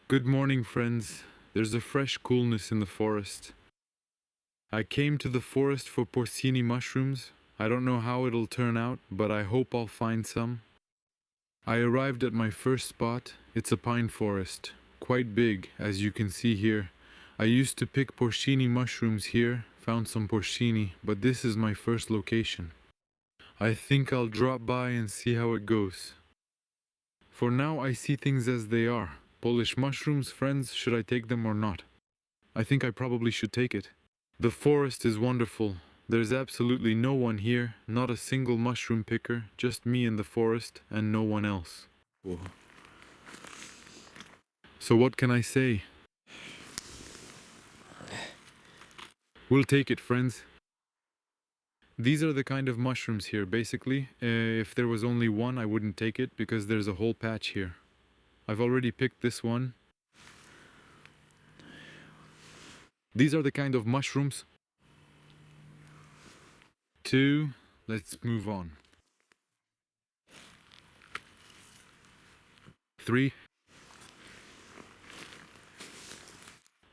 Good morning, friends. There's a fresh coolness in the forest. I came to the forest for porcini mushrooms. I don't know how it'll turn out, but I hope I'll find some. I arrived at my first spot. It's a pine forest, quite big, as you can see here. I used to pick porcini mushrooms here, found some porcini, but this is my first location. I think I'll drop by and see how it goes. For now, I see things as they are. Polish mushrooms, friends, should I take them or not? I think I probably should take it. The forest is wonderful. There's absolutely no one here, not a single mushroom picker, just me in the forest and no one else. Whoa. So what can I say? We'll take it, friends. These are the kind of mushrooms here, basically. If there was only one, I wouldn't take it because there's a whole patch here. I've already picked this one. These are the kind of mushrooms. 2, let's move on. 3,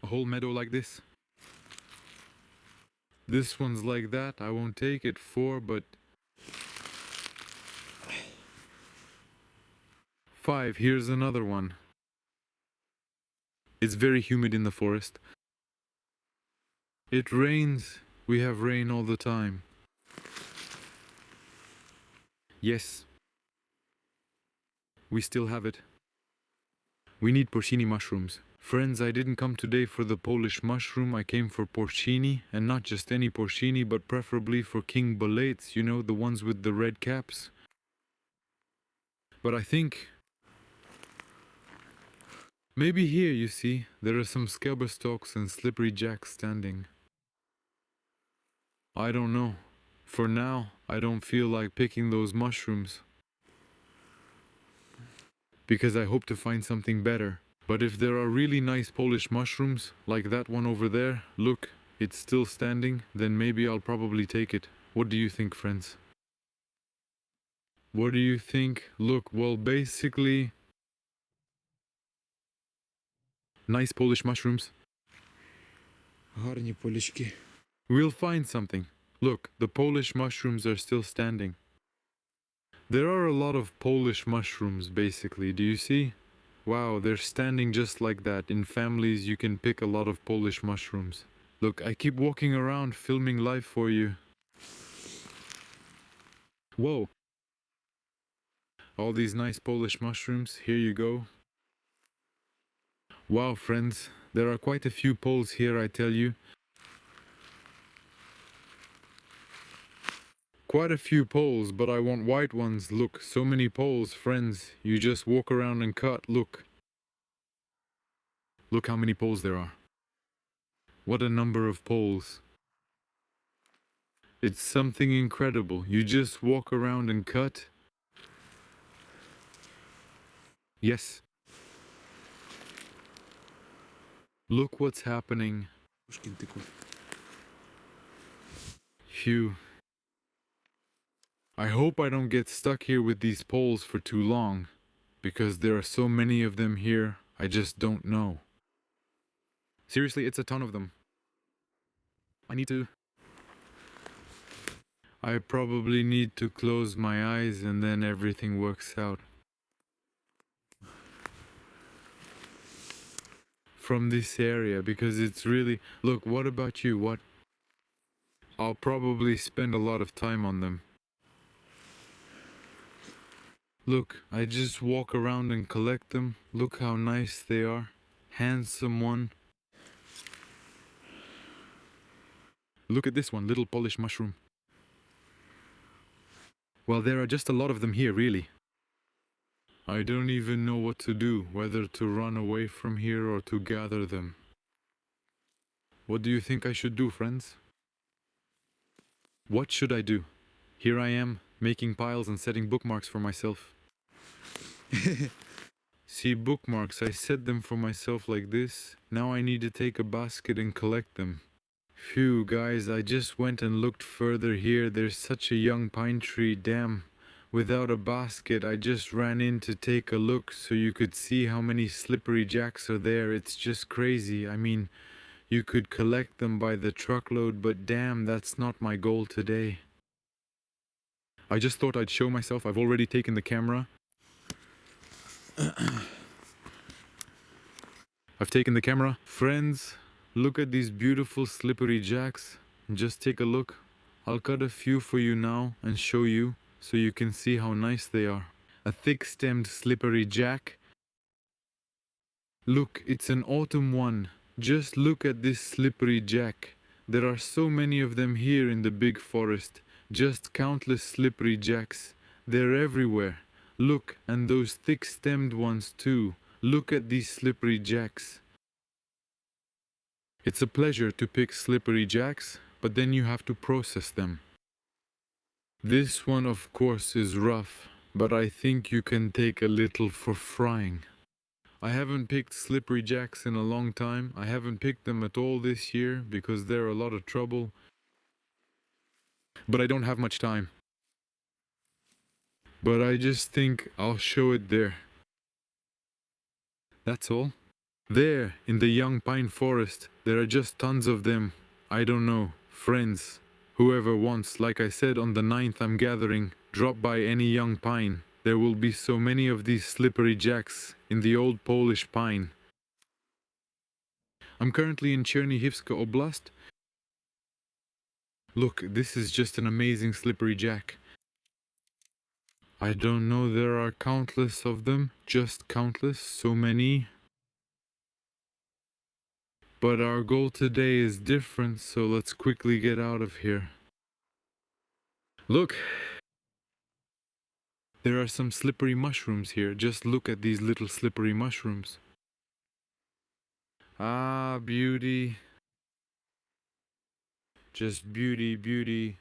a whole meadow like this. This one's like that, I won't take it. 4, but 5, here's another one. It's very humid in the forest. It rains. We have rain all the time. Yes. We still have it. We need porcini mushrooms. Friends, I didn't come today for the Polish mushroom, I came for porcini, and not just any porcini, but preferably for King Bolates, you know, the ones with the red caps. But I think... maybe here, you see, there are some scabbardocks and slippery jacks standing. I don't know. For now, I don't feel like picking those mushrooms. Because I hope to find something better. But if there are really nice Polish mushrooms, like that one over there, look, it's still standing, then maybe I'll probably take it. What do you think, friends? What do you think? Look, well, basically... nice Polish mushrooms. Гарні полячки. We'll find something. Look, the Polish mushrooms are still standing. There are a lot of Polish mushrooms, basically, do you see? Wow, they're standing just like that. In families, you can pick a lot of Polish mushrooms. Look, I keep walking around filming live for you. Whoa. All these nice Polish mushrooms, here you go. Wow, friends, there are quite a few Poles here, I tell you. Quite a few Poles, but I want white ones. Look, so many Poles, friends. You just walk around and cut, look. Look how many Poles there are. What a number of Poles. It's something incredible. You just walk around and cut. Yes. Look what's happening. Phew. I hope I don't get stuck here with these poles for too long, because there are so many of them here, I just don't know. Seriously, it's a ton of them. I probably need to close my eyes and then everything works out. From this area, because it's really... Look, what about you? What? I'll probably spend a lot of time on them. Look, I just walk around and collect them. Look how nice they are. Handsome one. Look at this one, little Polish mushroom. Well, there are just a lot of them here, really. I don't even know what to do, whether to run away from here or to gather them. What do you think I should do, friends? What should I do? Here I am, making piles and setting bookmarks for myself. See, bookmarks, I set them for myself like this. Now I need to take a basket and collect them. Phew, guys, I just went and looked further here. There's such a young pine tree, damn. without a basket. I just ran in to take a look so you could see how many slippery jacks are there. It's just crazy. I mean, you could collect them by the truckload, but damn, that's not my goal today. I just thought I'd show myself. I've already taken the camera. I've taken the camera. Friends, look at these beautiful slippery jacks. Just take a look. I'll cut a few for you now and show you so you can see how nice they are. A thick-stemmed slippery jack. Look, it's an autumn one. Just look at this slippery jack. There are so many of them here in the big forest. Just countless slippery jacks. They're everywhere. Look, and those thick-stemmed ones too. Look at these slippery jacks. It's a pleasure to pick slippery jacks, but then you have to process them. This one, of course, is rough, but I think you can take a little for frying. I haven't picked slippery jacks in a long time. I haven't picked them at all this year because they're a lot of trouble. But I don't have much time. But I just think I'll show it there. That's all. There, in the young pine forest, there are just tons of them. I don't know, friends. Whoever wants, like I said on the 9th I'm gathering, drop by any young pine. There will be so many of these slippery jacks in the old Polish pine. I'm currently in Chernihievska Oblast. Look, this is just an amazing slippery jack. I don't know, there are countless of them, just countless, so many. But our goal today is different, so let's quickly get out of here. Look! There are some slippery mushrooms here. Just look at these little slippery mushrooms. Ah, beauty. Just beauty, beauty.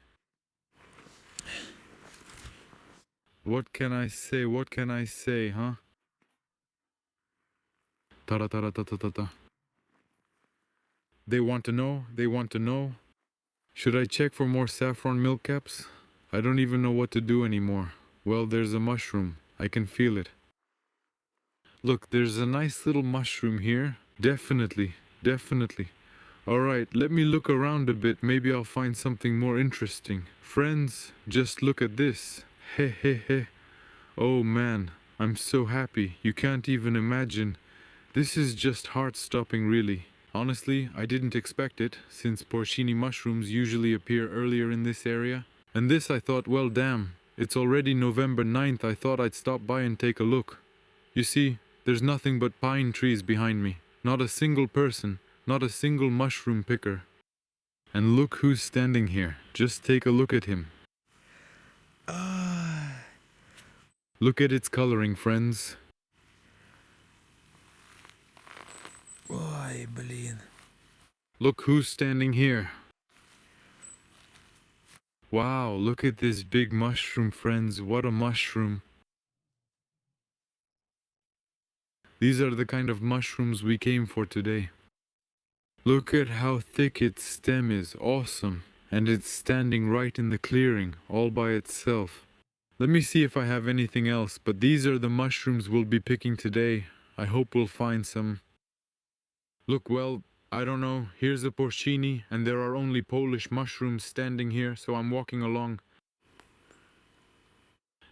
What can I say? What can I say, huh? Ta ta ta ta ta ta ta. They want to know? They want to know? Should I check for more saffron milk caps? I don't even know what to do anymore. Well, there's a mushroom. I can feel it. Look, there's a nice little mushroom here. Definitely, definitely. Alright, let me look around a bit. Maybe I'll find something more interesting. Friends, just look at this. He he he. Oh man, I'm so happy. You can't even imagine. This is just heart-stopping, really. Honestly, I didn't expect it, since porcini mushrooms usually appear earlier in this area. And this I thought, well damn, it's already November 9th, I thought I'd stop by and take a look. You see, there's nothing but pine trees behind me. Not a single person, not a single mushroom picker. And look who's standing here. Just take a look at him. Look at its coloring, friends. Ой, блин. Look who's standing here. Wow, look at this big mushroom, friends. What a mushroom. These are the kind of mushrooms we came for today. Look at how thick its stem is. Awesome. And it's standing right in the clearing, all by itself. Let me see if I have anything else, but these are the mushrooms we'll be picking today. I hope we'll find some. Look, well, I don't know. Here's a porcini, and there are only Polish mushrooms standing here, so I'm walking along.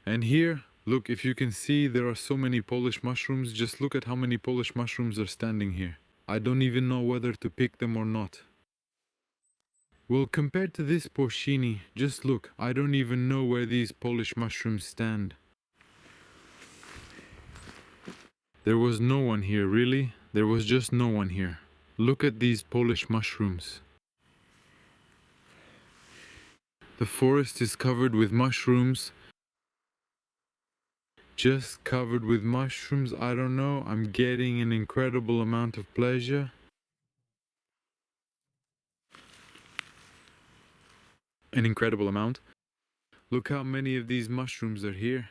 And here, look, if you can see, there are so many Polish mushrooms. Just look at how many Polish mushrooms are standing here. I don't even know whether to pick them or not. Well, compared to this porcini, just look, I don't even know where these Polish mushrooms stand. There was no one here, really. There was just no one here. Look at these Polish mushrooms. The forest is covered with mushrooms. Just covered with mushrooms, I don't know. I'm getting an incredible amount of pleasure. An incredible amount. Look how many of these mushrooms are here.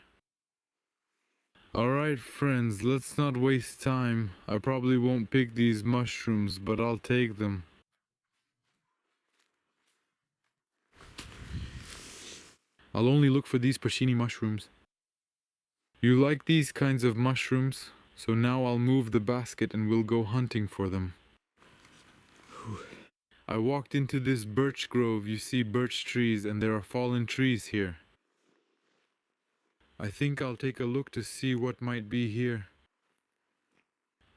Alright friends, let's not waste time. I probably won't pick these mushrooms, but I'll take them. I'll only look for these porcini mushrooms. You like these kinds of mushrooms? So now I'll move the basket and we'll go hunting for them. I walked into this birch grove. You see birch trees and there are fallen trees here. I think I'll take a look to see what might be here.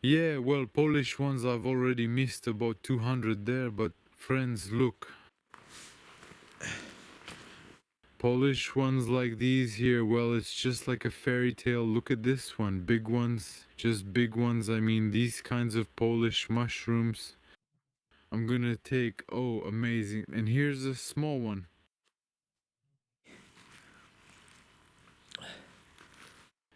Yeah, well, Polish ones I've already missed about 200 there, but friends, look. Polish ones like these here, well, it's just like a fairy tale. Look at this one, big ones, just big ones. I mean, these kinds of Polish mushrooms. I'm gonna take, oh, amazing. And here's a small one.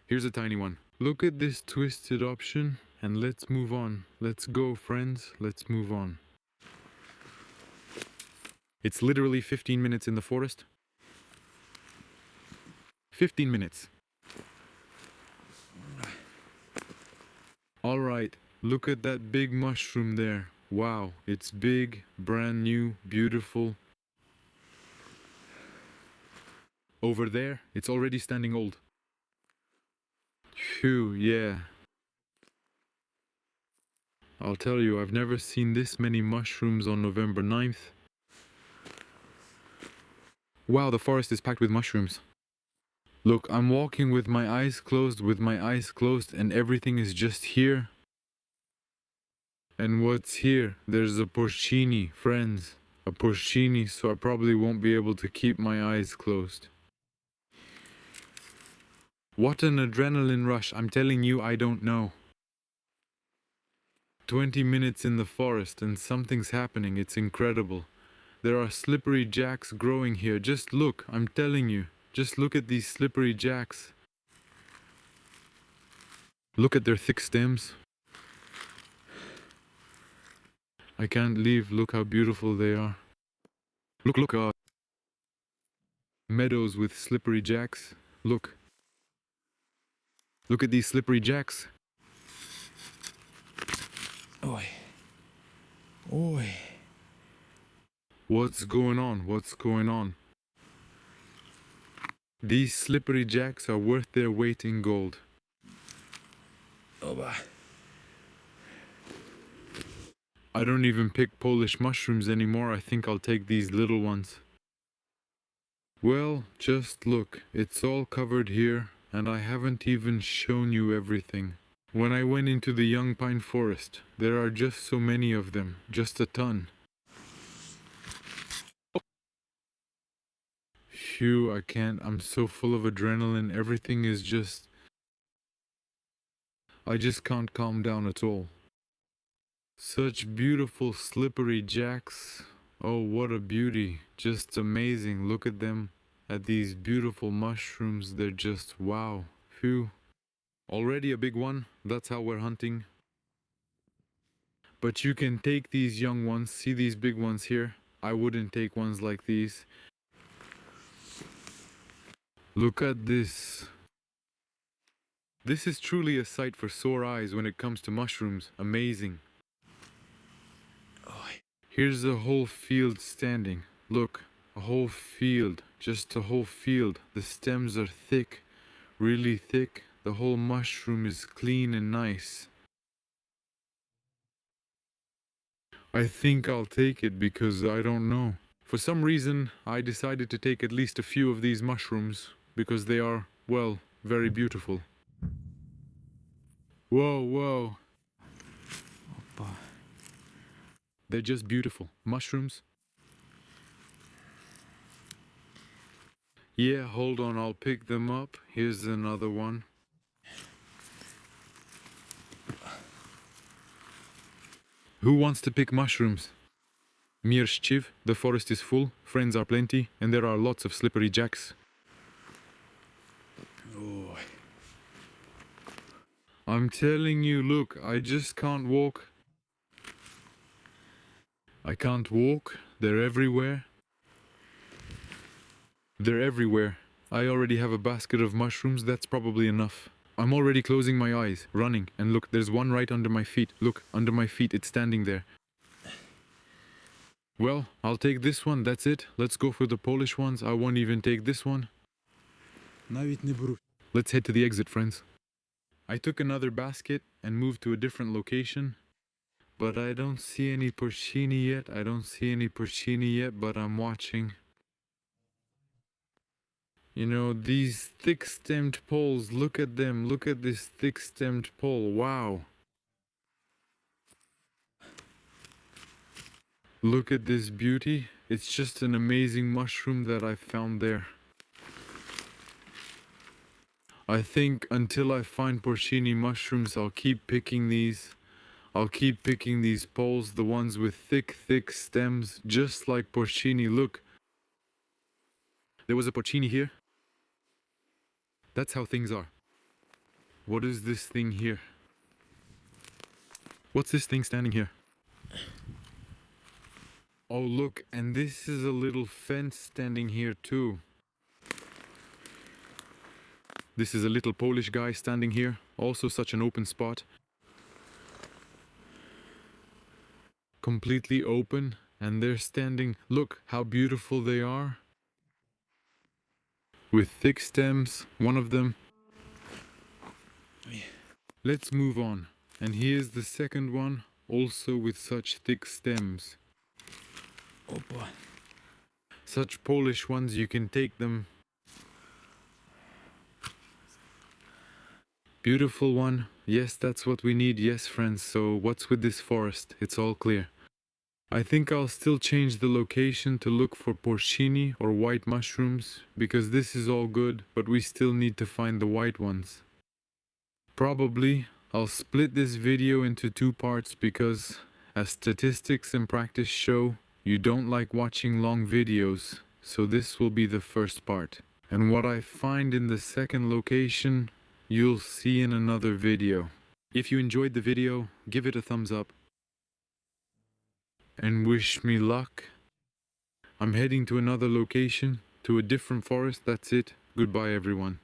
Here's a tiny one. Look at this twisted option, and let's move on. Let's go, friends, let's move on. It's literally 15 minutes in the forest. 15 minutes. Alright, look at that big mushroom there. Wow, it's big, brand new, beautiful. Over there, it's already standing old. Phew, yeah. I'll tell you, I've never seen this many mushrooms on November 9th. Wow, the forest is packed with mushrooms. Look, I'm walking with my eyes closed, and everything is just here. And what's here? There's a Porcini, friends. A Porcini, so I probably won't be able to keep my eyes closed. What an adrenaline rush, I'm telling you, I don't know. 20 minutes in the forest and something's happening, it's incredible. There are slippery jacks growing here, just look, I'm telling you. Just look at these slippery jacks. Look at their thick stems. I can't leave, look how beautiful they are. Look, meadows with slippery jacks, look. Look at these slippery jacks. Oi. Oi. What's going on? What's going on? These slippery jacks are worth their weight in gold. Oba. I don't even pick Polish mushrooms anymore. I think I'll take these little ones. Well, just look. It's all covered here, and I haven't even shown you everything. When I went into the young pine forest, there are just so many of them. Just a ton. Phew, I can't. I'm so full of adrenaline. Everything is just... I just can't calm down at all. Such beautiful slippery jacks. Oh, what a beauty. Just amazing. Look at them. At these beautiful mushrooms. They're just wow. Phew. Already a big one. That's how we're hunting. But you can take these young ones. See these big ones here? I wouldn't take ones like these. Look at this. This is truly a sight for sore eyes when it comes to mushrooms. Amazing. Here's a whole field standing. Look, a whole field. Just a whole field. The stems are thick, really thick. The whole mushroom is clean and nice. I think I'll take it because I don't know. For some reason, I decided to take at least a few of these mushrooms because they are, well, very beautiful. Whoa, whoa. Opa. They're just beautiful. Mushrooms. Yeah, hold on, I'll pick them up. Here's another one. Who wants to pick mushrooms? Mirshchiv, the forest is full, friends are plenty, and there are lots of slippery jacks. Oi. I'm telling you, look, I just can't walk. I can't walk. They're everywhere. They're everywhere. I already have a basket of mushrooms, that's probably enough. I'm already closing my eyes, running, and look, there's one right under my feet. Look, under my feet, it's standing there. Well, I'll take this one, that's it. Let's go for the Polish ones. I won't even take this one. Навіть не беру. Let's head to the exit, friends. I took another basket and moved to a different location. But I don't see any porcini yet. But I'm watching. You know, these thick-stemmed poles, look at them. Look at this thick-stemmed pole. Wow. Look at this beauty. It's just an amazing mushroom that I found there. I think until I find porcini mushrooms, I'll keep picking these. I'll keep picking these poles, the ones with thick stems, just like porcini. Look. There was a porcini here. That's how things are. What is this thing here? What's this thing standing here? Oh, look, and this is a little fence standing here too. This is a little Polish guy standing here, also such an open spot. Completely open, and they're standing. Look how beautiful they are. With thick stems, one of them. Let's move on. And here's the second one, also with such thick stems. Oh boy. Such Polish ones, you can take them. Beautiful one. Yes, that's what we need. Yes, friends. So what's with this forest? It's all clear. I think I'll still change the location to look for porcini or white mushrooms, because this is all good, but we still need to find the white ones. Probably I'll split this video into 2 parts because, as statistics and practice show, you don't like watching long videos, so this will be the first part. And what I find in the second location, you'll see in another video. If you enjoyed the video, give it a thumbs up. And wish me luck. I'm heading to another location, to a different forest. That's it. Goodbye, everyone.